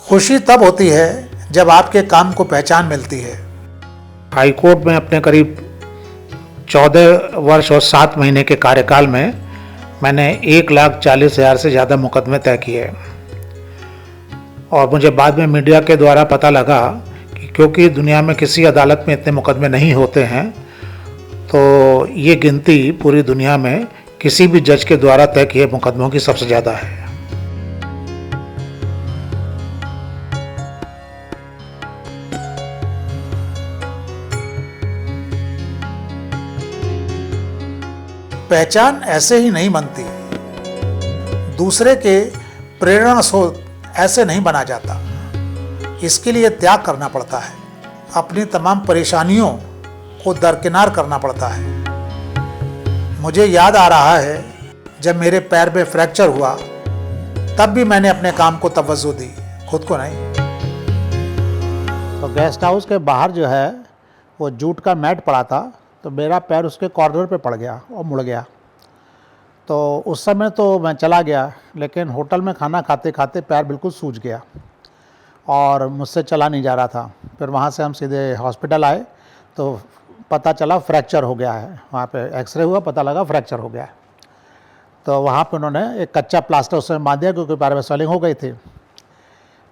खुशी तब होती है जब आपके काम को पहचान मिलती है। हाई कोर्ट में अपने करीब 14 वर्ष और 7 महीने के कार्यकाल में मैंने 1,40,000 से ज़्यादा मुकदमे तय किए और मुझे बाद में मीडिया के द्वारा पता लगा कि क्योंकि दुनिया में किसी अदालत में इतने मुकदमे नहीं होते हैं, तो ये गिनती पूरी दुनिया में किसी भी जज के द्वारा तय किए मुकदमों की सबसे ज़्यादा है। पहचान ऐसे ही नहीं बनती, दूसरे के प्रेरणा स्रोत ऐसे नहीं बना जाता। इसके लिए त्याग करना पड़ता है, अपनी तमाम परेशानियों को दरकिनार करना पड़ता है। मुझे याद आ रहा है जब मेरे पैर में फ्रैक्चर हुआ, तब भी मैंने अपने काम को तवज्जो दी, खुद को नहीं। तो गेस्ट हाउस के बाहर जो है वो जूट का मैट पड़ा था, तो मेरा पैर उसके कॉर्नर पे पड़ गया और मुड़ गया। तो उस समय तो मैं चला गया, लेकिन होटल में खाना खाते खाते पैर बिल्कुल सूज गया और मुझसे चला नहीं जा रहा था। फिर वहाँ से हम सीधे हॉस्पिटल आए तो पता चला फ्रैक्चर हो गया है। वहाँ पे एक्सरे हुआ, पता लगा फ्रैक्चर हो गया है। तो वहाँ पे उन्होंने एक कच्चा प्लास्टर उसमें बांध दिया क्योंकि पैर में स्वेलिंग हो गई थी।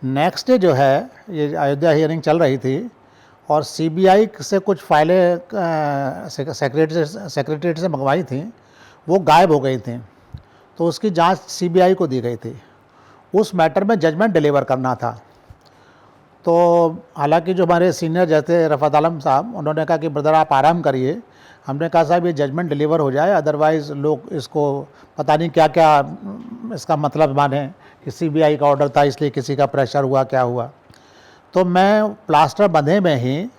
नेक्स्ट डे जो है ये अयोध्या हियरिंग चल रही थी और सीबीआई से कुछ फाइलें सेक्रेटरीट से मंगवाई थी, वो गायब हो गई थी। तो उसकी जांच सीबीआई को दी गई थी। उस मैटर में जजमेंट डिलीवर करना था। तो हालांकि जो हमारे सीनियर जज थे रफ़त आलम साहब, उन्होंने कहा कि ब्रदर आप आराम करिए। हमने कहा साहब ये जजमेंट डिलीवर हो जाए, अदरवाइज़ लोग इसको पता नहीं क्या क्या इसका मतलब माने कि सीबीआई का ऑर्डर था इसलिए किसी का प्रेशर हुआ, क्या हुआ। तो मैं प्लास्टर बंधे में ही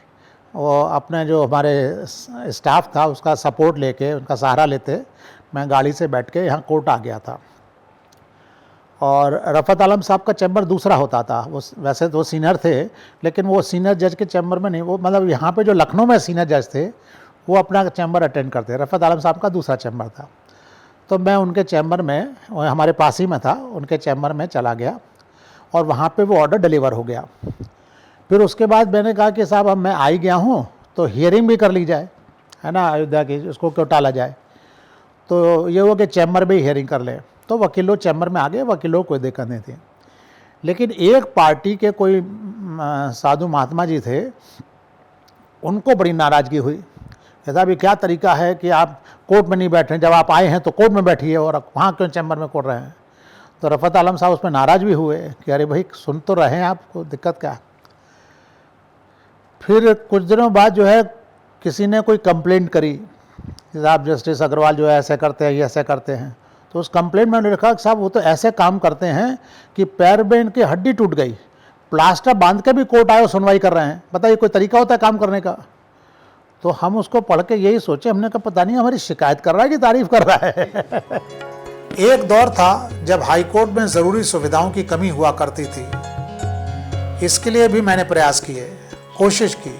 वो अपने जो हमारे स्टाफ था उसका सपोर्ट लेके, उनका सहारा लेते मैं गाड़ी से बैठ के यहाँ कोर्ट आ गया था। और रफ़त आलम साहब का चैम्बर दूसरा होता था। वो वैसे तो सीनियर थे, लेकिन वो सीनियर जज के चैम्बर में नहीं, वो मतलब यहाँ पे जो लखनऊ में सीनियर जज थे वो अपना चैम्बर अटेंड करते। रफ़त आलम साहब का दूसरा चैम्बर था। तो मैं उनके चैम्बर में, हमारे पास ही में था, उनके चैम्बर में चला गया और वहाँ पर वो ऑर्डर डिलीवर हो गया। फिर उसके बाद मैंने कहा कि साहब अब मैं आ ही गया हूँ तो हियरिंग भी कर ली जाए, है ना, अयोध्या की, उसको क्यों टाला जाए। तो ये हो कि चैम्बर में ही हियरिंग कर ले। तो वकीलों चैम्बर में आ गए, वकीलों को कोई दिक्कत नहीं थी। लेकिन एक पार्टी के कोई साधु महात्मा जी थे, उनको बड़ी नाराज़गी हुई। साहब ये क्या तरीका है कि आप कोर्ट में नहीं बैठ रहे, जब आप आए हैं तो कोर्ट में बैठिए और वहाँ क्यों चैम्बर में कोर्ट रहे हैं। तो रफ़त आलम साहब उसमें नाराज़ भी हुए कि अरे भाई सुन तो रहे हैं, आपको दिक्कत क्या। फिर कुछ दिनों बाद जो है किसी ने कोई कंप्लेंट करी कि साहब जस्टिस अग्रवाल जो है ऐसे करते हैं, ये ऐसे करते हैं। तो उस कंप्लेंट में उन्होंने कहा कि साहब वो तो ऐसे काम करते हैं कि पैर में इनकी हड्डी टूट गई, प्लास्टर बांध के भी कोर्ट आए और सुनवाई कर रहे हैं। बताइए कोई तरीका होता है काम करने का। तो हम उसको पढ़ के यही सोचे, हमने कहा पता नहीं हमारी शिकायत कर रहा है कि तारीफ कर रहा है। एक दौर था जब हाई कोर्ट में ज़रूरी सुविधाओं की कमी हुआ करती थी। इसके लिए भी मैंने प्रयास किए, कोशिश की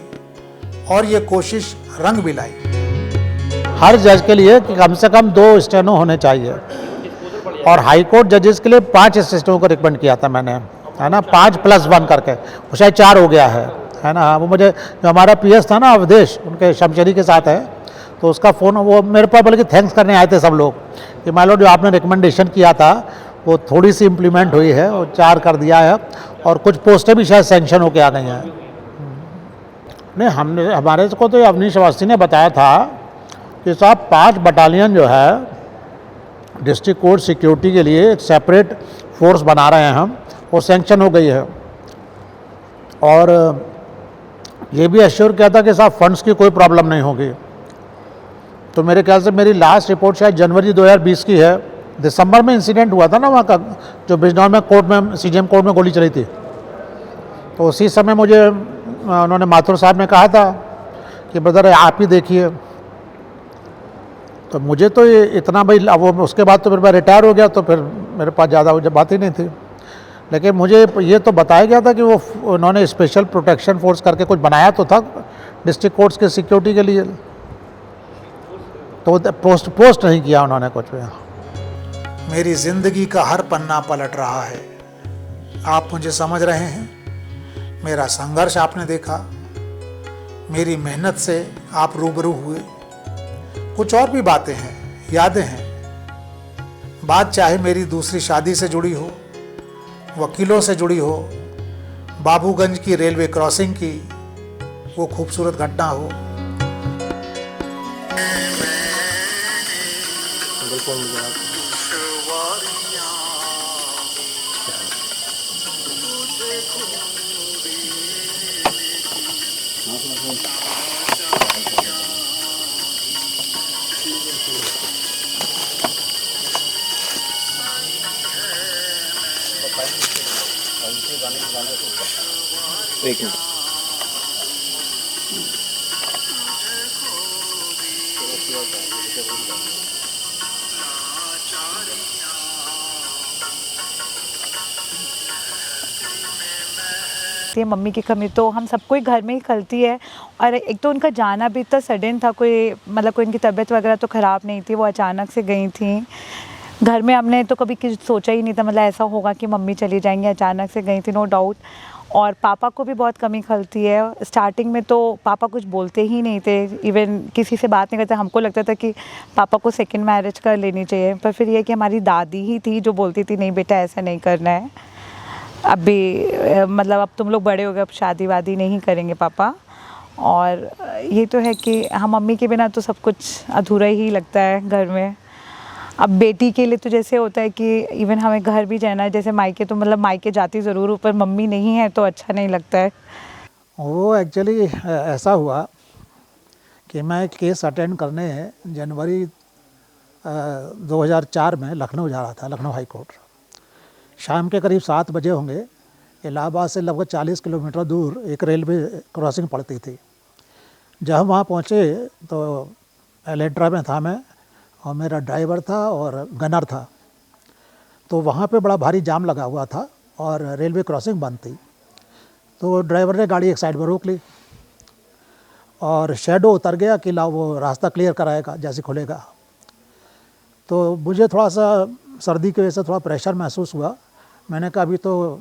और ये कोशिश रंग भी लाई। हर जज के लिए कम से कम 2 स्टेनो होने चाहिए और हाई कोर्ट जजेस के लिए 5 स्टेनो को रिकमेंड किया था मैंने, है ना, 5+1 करके, वो शायद 4 हो गया है ना। वो मुझे जो हमारा पीएस था ना अवधेश, उनके शमशेरी के साथ है, तो उसका फ़ोन वो मेरे पास बल्कि थैंक्स करने आए थे सब लोग कि मान लो जो आपने रिकमेंडेशन किया था वो थोड़ी सी इम्प्लीमेंट हुई है, वो 4 कर दिया है और कुछ पोस्टें भी शायद सेंक्शन होके आ गई हैं। नहीं, हमारे को तो अवनीश अवस्थी ने बताया था कि साहब 5 बटालियन जो है डिस्ट्रिक्ट कोर्ट सिक्योरिटी के लिए एक सेपरेट फोर्स बना रहे हैं हम, वो सेंक्शन हो गई है। और ये भी एश्योर किया था कि साहब फंड्स की कोई प्रॉब्लम नहीं होगी। तो मेरे ख्याल से मेरी लास्ट रिपोर्ट शायद जनवरी 2020 की है। दिसंबर में इंसिडेंट हुआ था ना वहाँ का, जो बिजनौर में कोर्ट में सीजीएम कोर्ट में गोली चली थी। तो उसी समय मुझे उन्होंने माथुर साहब ने कहा था कि ब्रदर आप ही देखिए। तो मुझे तो ये इतना भाई, वो उसके बाद तो फिर मैं रिटायर हो गया, तो फिर मेरे पास ज़्यादा बात ही नहीं थी। लेकिन मुझे ये तो बताया गया था कि वो उन्होंने स्पेशल प्रोटेक्शन फोर्स करके कुछ बनाया तो था डिस्ट्रिक्ट कोर्ट्स के सिक्योरिटी के लिए, तो पोस्ट नहीं किया उन्होंने कुछ भी। मेरी जिंदगी का हर पन्ना पलट रहा है, आप मुझे समझ रहे हैं, मेरा संघर्ष आपने देखा, मेरी मेहनत से आप रूबरू हुए। कुछ और भी बातें हैं, यादें हैं। बात चाहे मेरी दूसरी शादी से जुड़ी हो, वकीलों से जुड़ी हो, बाबूगंज की रेलवे क्रॉसिंग की वो खूबसूरत घटना हो, एक मिनट। ये मम्मी की कमी तो हम सबको ही घर में ही खलती है। और एक तो उनका जाना भी इतना सडन था, कोई मतलब कोई इनकी तबीयत वगैरह तो ख़राब नहीं थी, वो अचानक से गई थी। घर में हमने तो कभी कुछ सोचा ही नहीं था, मतलब ऐसा होगा कि मम्मी चली जाएंगी, अचानक से गई थी, नो डाउट। और पापा को भी बहुत कमी खलती है। स्टार्टिंग में तो पापा कुछ बोलते ही नहीं थे, इवन किसी से बात नहीं करते। हमको लगता था कि पापा को सेकंड मैरिज कर लेनी चाहिए, पर फिर ये कि हमारी दादी ही थी जो बोलती थी नहीं बेटा ऐसा नहीं करना है, अभी मतलब अब तुम लोग बड़े हो गए, अब शादी वादी नहीं करेंगे पापा। और ये तो है कि हम मम्मी के बिना तो सब कुछ अधूरा ही लगता है घर में। अब बेटी के लिए तो जैसे होता है कि इवन हमें घर भी जाना है, जैसे मायके तो मतलब मायके जाती ज़रूर हूँ, पर मम्मी नहीं है तो अच्छा नहीं लगता है। वो एक्चुअली ऐसा हुआ कि मैं केस अटेंड करने जनवरी 2004 में लखनऊ जा रहा था, लखनऊ हाई कोर्ट। शाम के करीब 7 बजे होंगे। इलाहाबाद से लगभग 40 किलोमीटर दूर एक रेलवे क्रॉसिंग पड़ती थी। जब वहाँ पहुँचे तो एलेंट्रा में था मैं, और मेरा ड्राइवर था और गनर था। तो वहाँ पे बड़ा भारी जाम लगा हुआ था और रेलवे क्रॉसिंग बंद थी। तो ड्राइवर ने गाड़ी एक साइड पर रोक ली और शैडो उतर गया कि ला वो रास्ता क्लियर कराएगा जैसे खुलेगा। तो मुझे थोड़ा सा सर्दी की वजह से थोड़ा प्रेशर महसूस हुआ। मैंने कहा अभी तो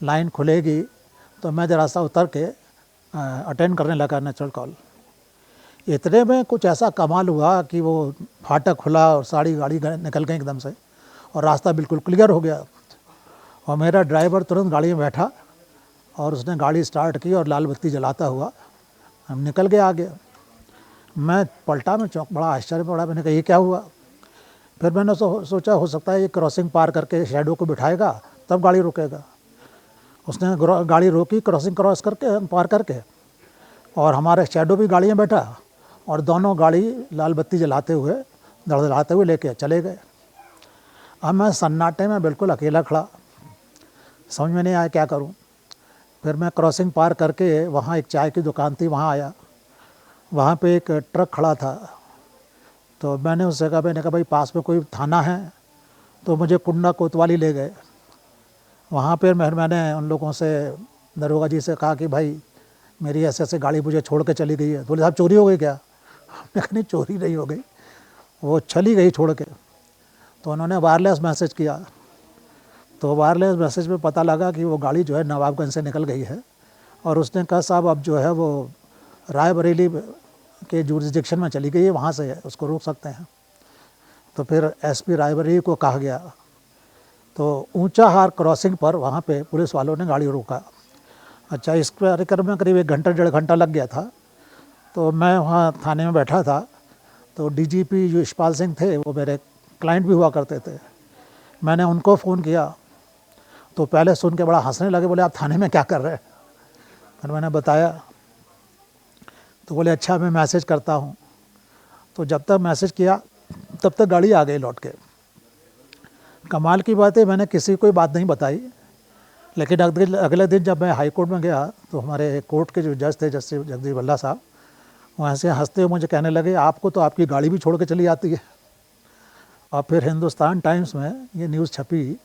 लाइन खुलेगी, तो मैं जरा सा उतर के अटेंड करने लगा नेचुरल कॉल। इतने में कुछ ऐसा कमाल हुआ कि वो फाटक खुला और सारी गाड़ी निकल गई एकदम से और रास्ता बिल्कुल क्लियर हो गया। और मेरा ड्राइवर तुरंत गाड़ी में बैठा और उसने गाड़ी स्टार्ट की और लाल बत्ती जलाता हुआ हम निकल गए आगे। मैं पलटा, में चौंक, बड़ा आश्चर्य पड़ा। मैंने कहा ये क्या हुआ। फिर मैंने सोचा हो सकता है ये क्रॉसिंग पार करके शैडो को बिठाएगा तब गाड़ी रुकेगा। उसने गाड़ी रोकी, क्रॉसिंग क्रॉस करके पार करके, और हमारे शैडो भी गाड़ी में बैठा और दोनों गाड़ी लाल बत्ती जलाते हुए दड़दड़ाते हुए लेके चले गए। अब मैं सन्नाटे में बिल्कुल अकेला खड़ा, समझ में नहीं आया क्या करूं। फिर मैं क्रॉसिंग पार करके वहाँ एक चाय की दुकान थी, वहाँ आया। वहाँ पे एक ट्रक खड़ा था। तो मैंने उससे कहा, मैंने कहा भाई पास में कोई थाना है। तो मुझे कुंडा कोतवाली ले गए। वहाँ पर मैंने उन लोगों से, दरोगा जी से कहा कि भाई मेरी ऐसे ऐसे गाड़ी मुझे छोड़ के चली गई है। बोले साहब चोरी हो गई क्या। हमने कहा नहीं चोरी नहीं हो गई, वो चली गई छोड़ के। तो उन्होंने वायरलेस मैसेज किया। तो वायरलेस मैसेज में पता लगा कि वो गाड़ी जो है नवाबगंज से निकल गई है। और उसने कहा साहब अब जो है वो रायबरेली के जुरिस्डिक्शन में चली गई है, वहाँ से उसको रोक सकते हैं। तो फिर एसपी रायबरेली को कहा गया। तो ऊंचा हार क्रॉसिंग पर वहाँ पे पुलिस वालों ने गाड़ी रोका। अच्छा, इस कार्यक्रम में करीब 1 घंटा 1.5 घंटा लग गया था। तो मैं वहाँ थाने में बैठा था। तो डीजीपी यशपाल सिंह थे, वो मेरे क्लाइंट भी हुआ करते थे। मैंने उनको फ़ोन किया तो पहले सुन के बड़ा हंसने लगे, बोले आप थाने में क्या कर रहे हैं। फिर मैंने बताया तो बोले अच्छा मैं मैसेज करता हूँ। तो जब तक मैसेज किया तब तक गाड़ी आ गई लौट के। कमाल की बात है, मैंने किसी को बात नहीं बताई। लेकिन अगले दिन जब मैं हाई कोर्ट में गया तो हमारे कोर्ट के जो जज थे, जस्टिस जगदीश भल्ला साहब, वहाँ से हंसते हुए मुझे कहने लगे आपको तो आपकी गाड़ी भी छोड़ के चली आती है। और फिर हिंदुस्तान टाइम्स में ये न्यूज़ छपी।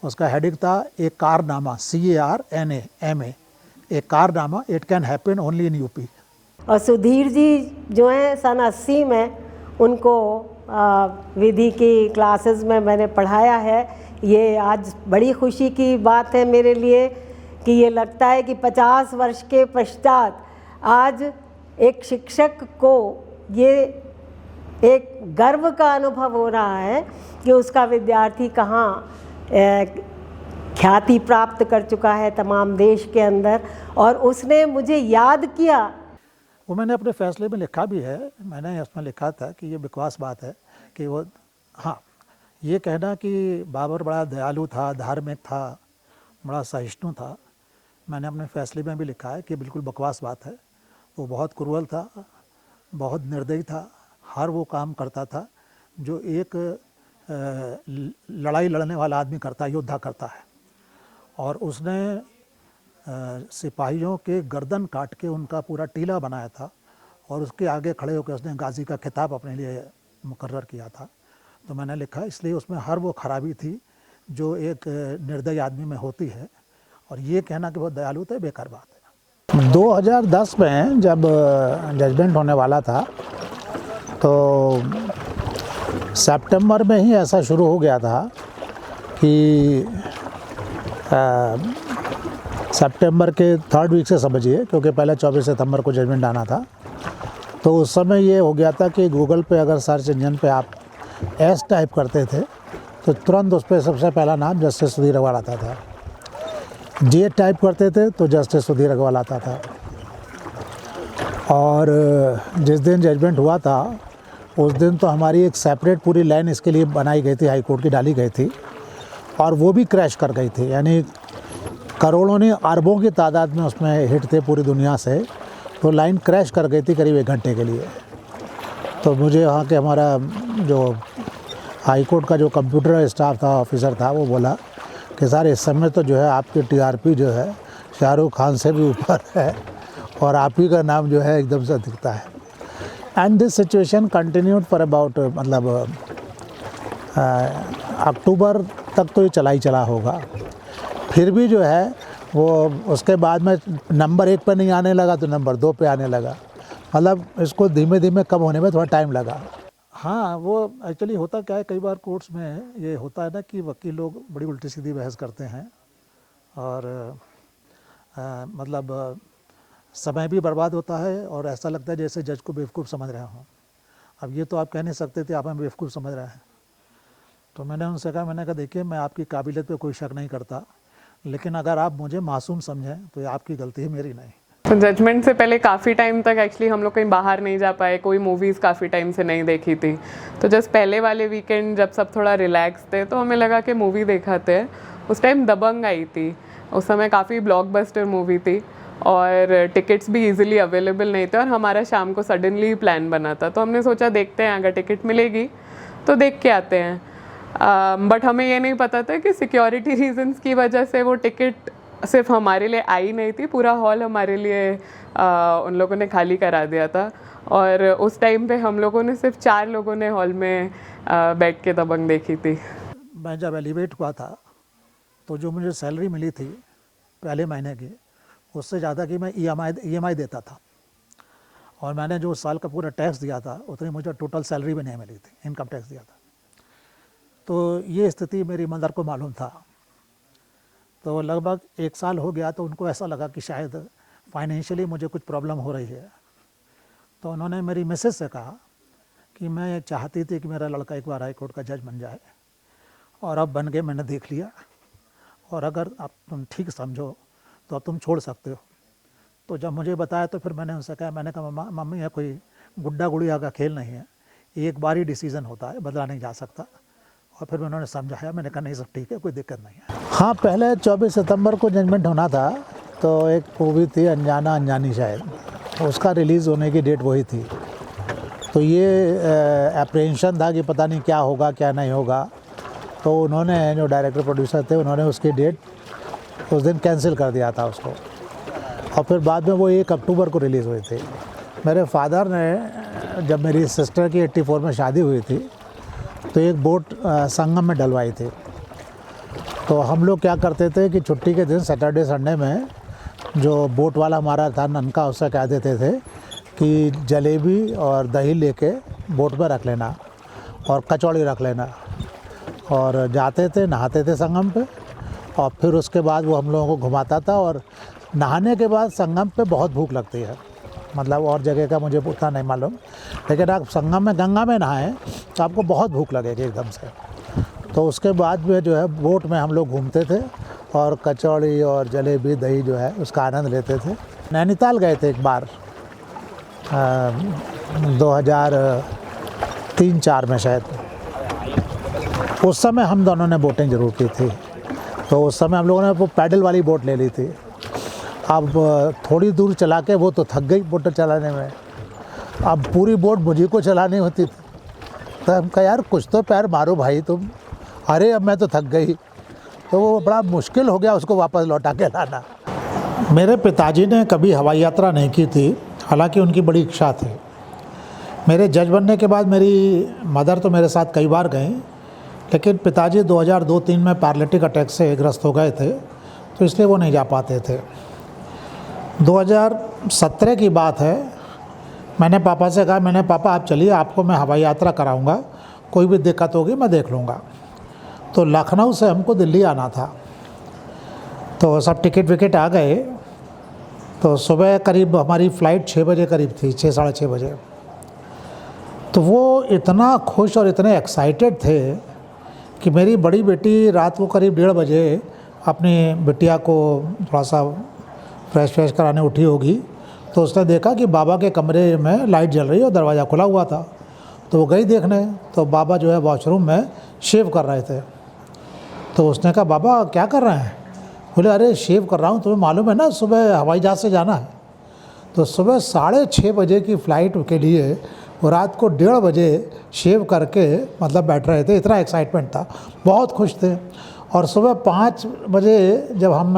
उसका हेडिंग था एक कारनामा, CARNAMA, एक कारनामा, it can happen only in UP. और सुधीर जी जो हैं सन 80 में उनको विधि की क्लासेस में मैंने पढ़ाया है ये आज बड़ी खुशी की बात है मेरे लिए कि ये लगता है कि 50 वर्ष के पश्चात आज एक शिक्षक को ये एक गर्व का अनुभव हो रहा है कि उसका विद्यार्थी कहाँ ख्याति प्राप्त कर चुका है तमाम देश के अंदर, और उसने मुझे याद किया। वो मैंने अपने फैसले में लिखा भी है, मैंने उसमें लिखा था कि ये बकवास बात है कि वो, हाँ, ये कहना कि बाबर बड़ा दयालु था, धार्मिक था, बड़ा सहिष्णु था, मैंने अपने फैसले में भी लिखा है कि बिल्कुल बकवास बात है। वो बहुत क्रूरल था, बहुत निर्दयी था, हर वो काम करता था जो एक लड़ाई लड़ने वाला आदमी करता है, योद्धा करता है। और उसने सिपाहियों के गर्दन काट के उनका पूरा टीला बनाया था और उसके आगे खड़े होकर उसने गाजी का खिताब अपने लिए मुकर्रर किया था। तो मैंने लिखा इसलिए उसमें हर वो खराबी थी जो एक निर्दयी आदमी में होती है, और ये कहना कि बहुत दयालु था बेकार बात है। 2010 में जब जजमेंट होने वाला था तो सितंबर में ही ऐसा शुरू हो गया था कि सितंबर के 3rd वीक से समझिए, क्योंकि पहले 24 सितंबर को जजमेंट आना था। तो उस समय ये हो गया था कि गूगल पे अगर सर्च इंजन पे आप एस टाइप करते थे तो तुरंत उस पर सबसे पहला नाम जस्टिस सुधीर अग्रवाल आता था। जे टाइप करते थे तो जस्टिस सुधीर अग्रवाल आता था। और जिस दिन जजमेंट हुआ था उस दिन तो हमारी एक सेपरेट पूरी लाइन इसके लिए बनाई गई थी, हाई कोर्ट की डाली गई थी, और वो भी क्रैश कर गई थी। यानी करोड़ों ने अरबों की तादाद में उसमें हिट थे पूरी दुनिया से, तो लाइन क्रैश कर गई थी करीब 1 घंटे के लिए। तो मुझे वहाँ के हमारा जो हाई कोर्ट का जो कंप्यूटर स्टाफ था, ऑफिसर था, वो बोला कि सर इस समय तो जो है आपकी टीआरपी जो है शाहरुख खान से भी ऊपर है और आप ही का नाम जो है एकदम से दिखता है। And this situation continued for about मतलब अक्टूबर तक तो ये चला ही चला होगा। फिर भी जो है वो उसके बाद में नंबर 1 पे नहीं आने लगा तो नंबर 2 पे आने लगा। मतलब इसको धीमे धीमे कम होने में थोड़ा टाइम लगा। हाँ, वो एक्चुअली होता क्या है, कई बार कोर्ट्स में ये होता है ना कि वकील लोग बड़ी उल्टी सीधी बहस करते हैं और मतलब समय भी बर्बाद होता है और ऐसा लगता है जैसे जज को बेवकूफ़ समझ रहे हों। अब ये तो आप कह नहीं सकते थे आप हमें बेवकूफ़ समझ रहे हैं। तो मैंने उनसे कहा, मैंने कहा देखिए मैं आपकी काबिलियत पे कोई शक नहीं करता, लेकिन अगर आप मुझे मासूम समझें तो ये आपकी गलती है, मेरी नहीं। तो जजमेंट से पहले काफ़ी टाइम तक एक्चुअली हम लोग कहीं बाहर नहीं जा पाए, कोई मूवीज़ काफ़ी टाइम से नहीं देखी थी। तो जस्ट पहले वाले वीकेंड जब सब थोड़ा रिलैक्स थे तो हमें लगा कि मूवी देखाते हैं। उस टाइम दबंग आई थी, उस समय काफ़ी ब्लॉकबस्टर मूवी थी और टिकट्स भी इजीली अवेलेबल नहीं थे और हमारा शाम को सडनली प्लान बना था। तो हमने सोचा देखते हैं अगर टिकट मिलेगी तो देख के आते हैं। बट हमें ये नहीं पता था कि सिक्योरिटी रीजंस की वजह से वो टिकट सिर्फ हमारे लिए आई नहीं थी, पूरा हॉल हमारे लिए उन लोगों ने खाली करा दिया था। और उस टाइम पे हम लोगों ने सिर्फ 4 लोगों ने हॉल में बैठ के दबंग देखी थी। मैं जब एलिवेट हुआ था तो जो मुझे सैलरी मिली थी पहले महीने की, उससे ज़्यादा कि मैं EMI देता था, और मैंने जो साल का पूरा टैक्स दिया था उतनी मुझे टोटल सैलरी भी नहीं मिली थी, इनकम टैक्स दिया था। तो ये स्थिति मेरी ईमानदार को मालूम था। तो लगभग 1 साल हो गया तो उनको ऐसा लगा कि शायद फाइनेंशियली मुझे कुछ प्रॉब्लम हो रही है। तो उन्होंने मेरी मिसेस से कहा कि मैं चाहती थी कि मेरा लड़का एक बार हाई कोर्ट का जज बन जाए, और अब बन गए, मैंने देख लिया, और अगर आप तुम ठीक समझो तो अब तुम छोड़ सकते हो। तो जब मुझे बताया तो फिर मैंने उनसे कहा, मैंने कहा मम्मी यह कोई गुड्डा गुड़िया का खेल नहीं है, एक बार ही डिसीज़न होता है, बदला नहीं जा सकता। और फिर उन्होंने समझाया, मैंने कहा नहीं सब ठीक है, कोई दिक्कत नहीं है। हाँ, पहले 24 सितंबर को जजमेंट होना था, तो एक मूवी थी अनजाना अनजानी शायद, उसका रिलीज़ होने की डेट वही थी। तो ये एप्रीहेंशन था कि पता नहीं क्या होगा क्या नहीं होगा। तो उन्होंने, जो डायरेक्टर प्रोड्यूसर थे, उन्होंने उसकी डेट उस दिन कैंसिल कर दिया था उसको, और फिर बाद में वो 1 अक्टूबर को रिलीज़ हुई थी। मेरे फादर ने, जब मेरी सिस्टर की 84 में शादी हुई थी, तो एक बोट संगम में डलवाई थी। तो हम लोग क्या करते थे कि छुट्टी के दिन सैटरडे संडे में जो बोट वाला हमारा था ननका, उससे कह देते थे कि जलेबी और दही लेके बोट में रख लेना और कचौड़ी रख लेना। और जाते थे, नहाते थे संगम पे, और फिर उसके बाद वो हम लोगों को घुमाता था। और नहाने के बाद संगम पे बहुत भूख लगती है, मतलब और जगह का मुझे उतना नहीं मालूम, लेकिन आप संगम में गंगा में नहाएं तो आपको बहुत भूख लगेगी एकदम से। तो उसके बाद में जो है बोट में हम लोग घूमते थे और कचौड़ी और जलेबी दही जो है उसका आनंद लेते थे। नैनीताल गए थे एक बार 2003-04 में शायद। उस समय हम दोनों ने बोटिंग ज़रूर की थी। तो उस समय हम लोगों ने वो पैडल वाली बोट ले ली थी। अब थोड़ी दूर चला के वो तो थक गई बोट चलाने में, अब पूरी बोट मुझे को चलानी होती थी। तो हम कहा यार कुछ तो पैर मारो भाई तुम, अरे अब मैं तो थक गई। तो वो बड़ा मुश्किल हो गया उसको वापस लौटा के लाना। मेरे पिताजी ने कभी हवाई यात्रा नहीं की थी, हालांकि उनकी बड़ी इच्छा थी। मेरे जज बनने के बाद मेरी मदर तो मेरे साथ कई बार गई, लेकिन पिताजी 2002-03 में पैरालिटिक अटैक से ग्रस्त हो गए थे, तो इसलिए वो नहीं जा पाते थे। 2017 की बात है, मैंने पापा से कहा, मैंने पापा आप चलिए, आपको मैं हवाई यात्रा कराऊंगा, कोई भी दिक्कत होगी मैं देख लूँगा। तो लखनऊ से हमको दिल्ली आना था, तो सब टिकट विकेट आ गए। तो सुबह करीब हमारी फ़्लाइट 6 बजे करीब थी, 6 साढ़े 6 बजे। तो वो इतना खुश और इतने एक्साइटेड थे कि मेरी बड़ी बेटी रात को करीब 1:30 बजे अपनी बिटिया को थोड़ा सा फ्रेश कराने उठी होगी, तो उसने देखा कि बाबा के कमरे में लाइट जल रही है और दरवाज़ा खुला हुआ था। तो वो गई देखने, तो बाबा जो है वॉशरूम में शेव कर रहे थे। तो उसने कहा बाबा क्या कर रहे हैं? बोले अरे शेव कर रहा हूँ, तुम्हें मालूम है ना सुबह हवाई जहाज़ से जाना है। तो सुबह 6:30 बजे की फ़्लाइट के लिए वो रात को 1:30 बजे शेव करके मतलब बैठ रहे थे, इतना एक्साइटमेंट था, बहुत खुश थे। और सुबह 5 बजे जब हम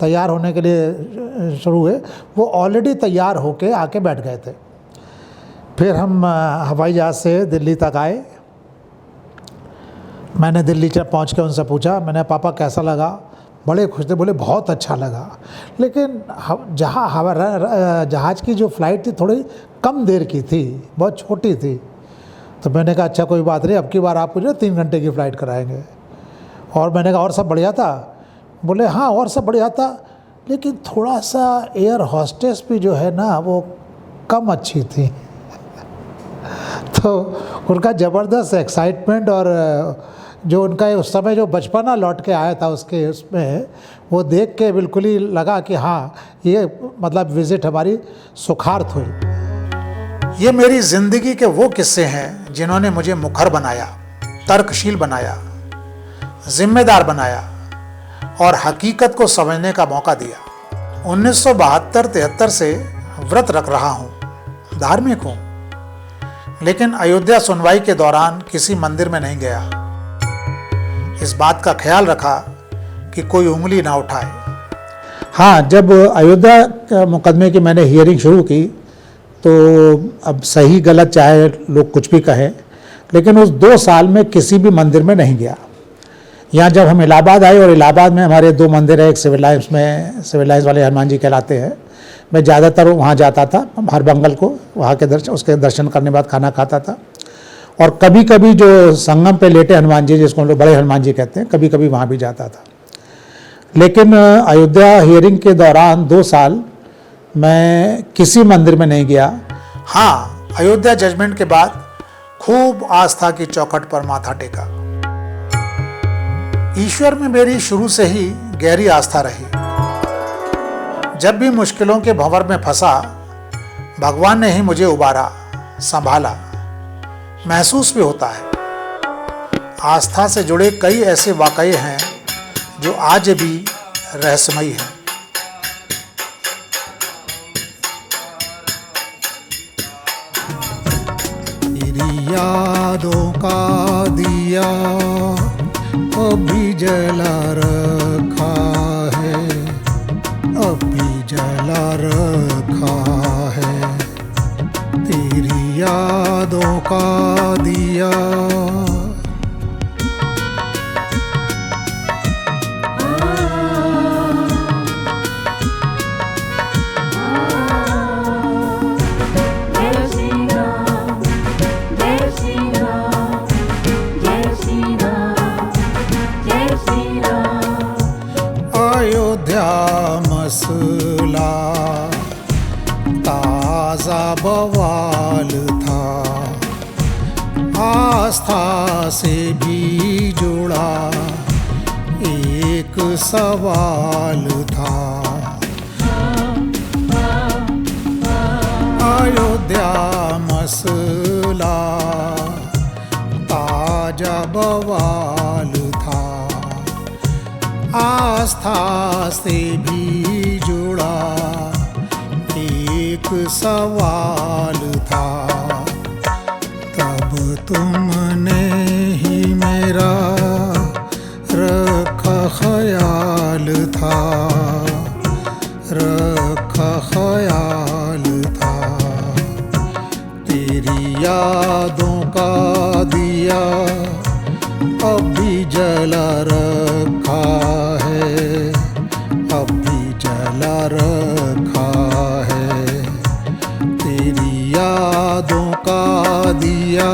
तैयार होने के लिए शुरू हुए, वो ऑलरेडी तैयार होके आके बैठ गए थे। फिर हम हवाई जहाज़ से दिल्ली तक आए। मैंने दिल्ली जब पहुँच के उनसे पूछा, मैंने पापा कैसा लगा? बड़े खुश थे, बोले बहुत अच्छा लगा, लेकिन जहाज़ की जो फ़्लाइट थी थोड़ी कम देर की थी, बहुत छोटी थी। तो मैंने कहा अच्छा कोई बात नहीं, अब की बार आपको जो 3 घंटे की फ़्लाइट कराएंगे। और मैंने कहा और सब बढ़िया था? बोले हाँ और सब बढ़िया था, लेकिन थोड़ा सा एयर हॉस्टेस भी जो है ना वो कम अच्छी थी। तो उनका ज़बरदस्त एक्साइटमेंट और जो उनका उस समय जो बचपना लौट के आया था उसके उसमें वो देख के बिल्कुल ही लगा कि हाँ ये मतलब विज़िट हमारी सुखार्थ हुई। ये मेरी ज़िंदगी के वो किस्से हैं जिन्होंने मुझे मुखर बनाया, तर्कशील बनाया, जिम्मेदार बनाया और हकीकत को समझने का मौका दिया। 1972-73 से व्रत रख रहा हूँ, धार्मिक हूँ, लेकिन अयोध्या सुनवाई के दौरान किसी मंदिर में नहीं गया। इस बात का ख्याल रखा कि कोई उंगली ना उठाए। हाँ, जब अयोध्या मुकदमे की मैंने हियरिंग शुरू की तो अब सही गलत चाहे लोग कुछ भी कहें, लेकिन उस 2 साल में किसी भी मंदिर में नहीं गया। यहाँ जब हम इलाहाबाद आए, और इलाहाबाद में हमारे 2 मंदिर है, एक सिविल लाइन्स में, सिविल लाइन्स वाले हनुमान जी कहलाते हैं, मैं ज़्यादातर वहाँ जाता था हर मंगल को, वहाँ के उसके दर्शन करने के बाद खाना खाता था। और कभी कभी जो संगम पे लेटे हनुमान जी, जिसको हम लोग बड़े हनुमान जी कहते हैं, कभी कभी वहाँ भी जाता था। लेकिन अयोध्या हियरिंग के दौरान 2 साल मैं किसी मंदिर में नहीं गया। हाँ, अयोध्या जजमेंट के बाद खूब आस्था की चौखट पर माथा टेका। ईश्वर में मेरी शुरू से ही गहरी आस्था रही। जब भी मुश्किलों के भंवर में फंसा, भगवान ने ही मुझे उबारा, संभाला। महसूस भी होता है। आस्था से जुड़े कई ऐसे वाकये हैं जो आज भी रहस्यमयी हैं। तेरी यादों का दिया अभी जला रखा है, अभी जला रखा है। तेरी यादों का दिया जय श्री राम, जय श्री राम, जय श्री राम। सवाल था, आस्था से भी जुड़ा एक सवाल था। अयोध्या मसला ताजा बवाल था, आस्था से भी जुड़ा एक सवाल था। तब तुमने ही मेरा रखा ख्याल था, रखा ख्याल था। तेरी यादों का दिया अब भी जला रखा है, अब भी जला रखा है। तेरी यादों का दिया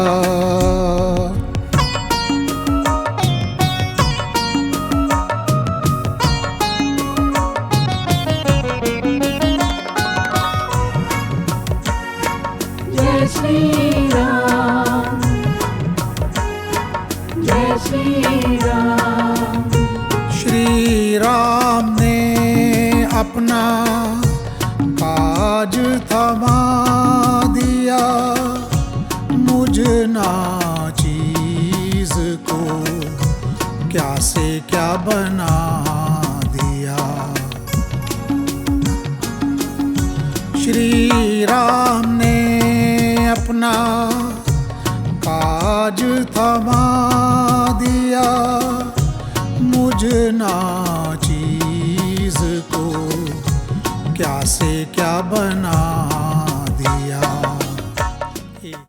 जय श्री राम, जय श्री राम। श्री राम ने अपना काज थमा दिया, मुझ ना चीज को क्या से क्या बना दिया। श्री राम ने अपना काज थमा दिया, मुझ ना चीज को क्या से क्या बना